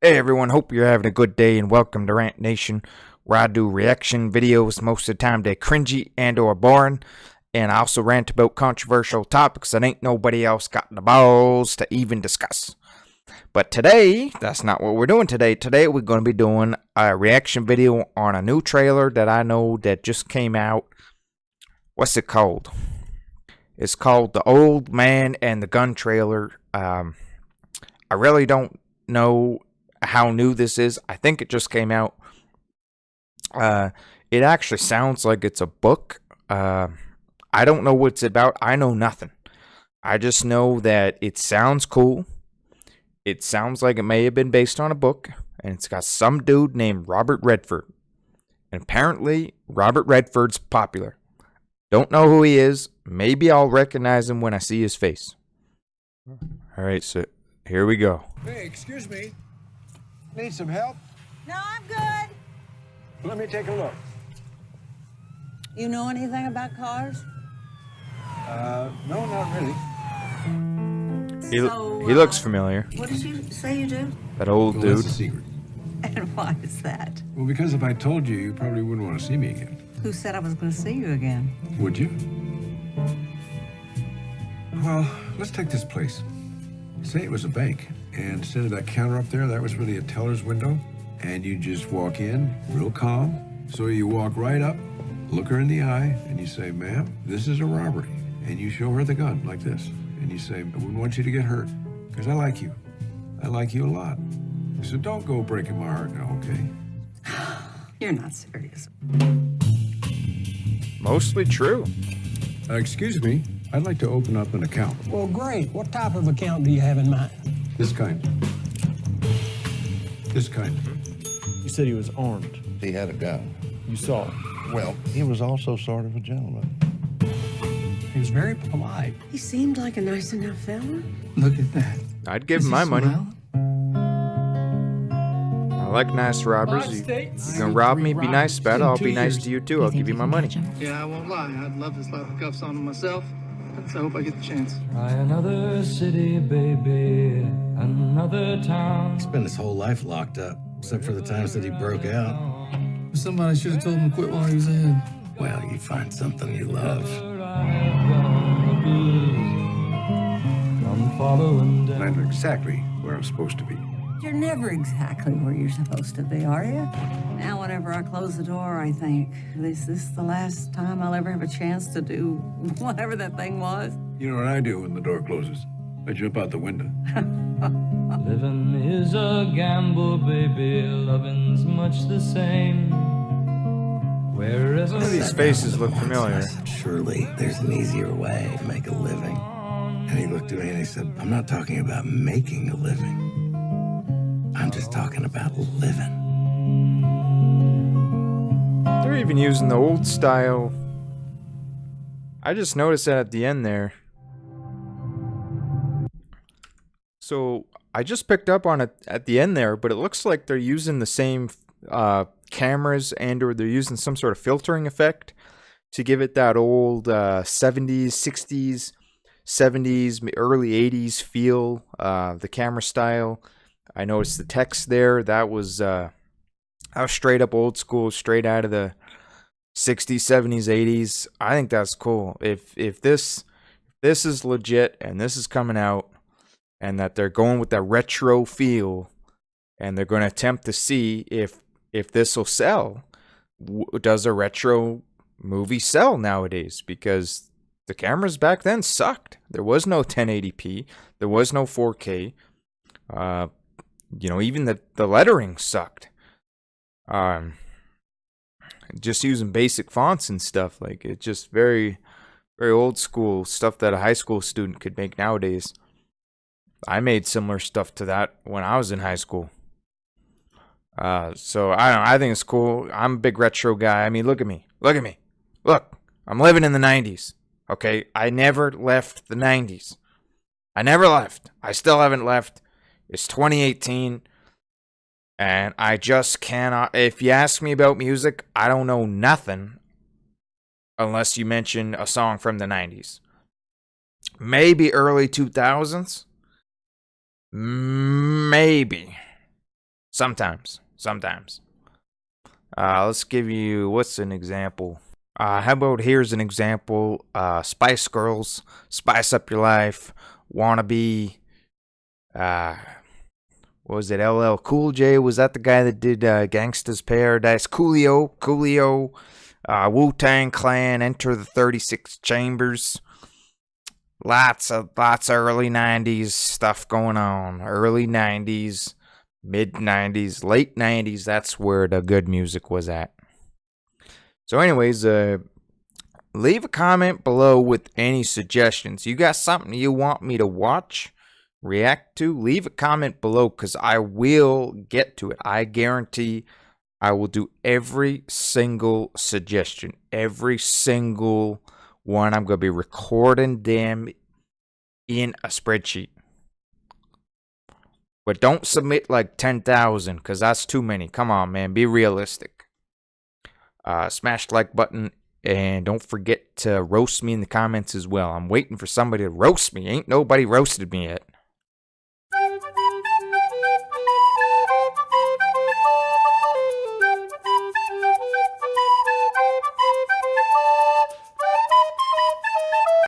Hey everyone, hope you're having a good day and welcome to Rant Nation, where I do reaction videos. Most of the time they're cringy and or boring, and I also rant about controversial topics that ain't nobody else got the balls to even discuss. But today, that's not what we're doing today. Today we're going to be doing a reaction video on a new trailer that I know that just came out. What's it called? It's called The Old Man and the Gun trailer. I really don't know how new this is. I think it just came out. It actually sounds like it's a book. I don't know what it's about. I know nothing. I just know that it sounds cool. It sounds like it may have been based on a book, and it's got some dude named Robert Redford. And apparently, Robert Redford's popular. Don't know who he is. Maybe I'll recognize him when I see his face. All right, so here we go. Hey, excuse me. Need some help? No, I'm good. Let me take a look. You know anything about cars? No, not really. He looks familiar. What did you say you do? That old Well, dude. that's a secret. And why is that? Well, because if I told you, you probably wouldn't want to see me again. Who said I was going to see you again? Would you? Well, let's take this place. Say it was a bank, and instead of that counter up there, that was really a teller's window, and you just walk in, real calm. So you walk right up, look her in the eye, and you say, "Ma'am, this is a robbery." And you show her the gun, like this. And you say, "I wouldn't want you to get hurt, because I like you. I like you a lot. So don't go breaking my heart now, okay?" You're not serious. Mostly true. Excuse me, I'd like to open up an account. Well, great. What type of account do you have in mind? This kind. This kind. You said he was armed. He had a gun. You saw it. Well, he was also sort of a gentleman. He was very polite. He seemed like a nice enough fella. Look at that. I'd give him my money. I like nice robbers. You gonna rob me? Be nice about it. I'll be nice to you too. I'll give you my money. Yeah, I won't lie. I'd love to slap the cuffs on him myself. So I hope I get the chance. Try another city, baby, another town. He spent his whole life locked up, except for the times that he broke out. Somebody should have told him to quit while he was ahead. Well, you find something you love. I'm following down. I'm exactly where I'm supposed to be. You're never exactly where you're supposed to be, are you? Now, whenever I close the door, I think, is this the last time I'll ever have a chance to do whatever that thing was? You know what I do when the door closes? I jump out the window. Living is a gamble, baby. Loving's much the same. Wherever Some of these faces look familiar. Surely there's an easier way to make a living. And he looked at me and he said, "I'm not talking about making a living. I'm just talking about living." They're even using the old style. I just noticed that at the end there. So I just picked up on it at the end there, but it looks like they're using the same cameras or they're using some sort of filtering effect to give it that old 70s, 60s, 70s, early 80s feel, the camera style. I noticed the text there. That was straight up old school, straight out of the 60s, 70s, 80s. I think that's cool. If this is legit and this is coming out, and that they're going with that retro feel, and they're going to attempt to see if this will sell. Does a retro movie sell nowadays? Because the cameras back then sucked. There was no 1080p. There was no 4K. Even the lettering sucked. Just using basic fonts and stuff, like it's just very, very old school stuff that a high school student could make nowadays. I made similar stuff to that when I was in high school. So I don't know, I think it's cool. I'm a big retro guy. I mean, look at me. Look at me. Look, I'm living in the 90s. Okay, I never left the 90s. I never left. I still haven't left. It's 2018. And I just cannot. If you ask me about music, I don't know nothing unless you mention a song from the 90s. Maybe early 2000s. Maybe. Sometimes. Let's give you, what's an example? How about here's an example. Spice Girls, Spice Up Your Life, Wannabe, what was it, LL Cool J? Was that the guy that did Gangsta's Paradise? Coolio, Wu-Tang Clan, Enter the 36 Chambers. Lots of early 90s stuff going on. Early 90s, mid 90s, late 90s. That's where the good music was at. So anyways, leave a comment below with any suggestions. You got something you want me to watch, react to? Leave a comment below, because I will get to it. I guarantee I will do every single suggestion. Every single one. I'm going to be recording them in a spreadsheet. But don't submit like 10,000, because that's too many. Come on, man. Be realistic. Smash the like button, and don't forget to roast me in the comments as well. I'm waiting for somebody to roast me. Ain't nobody roasted me yet.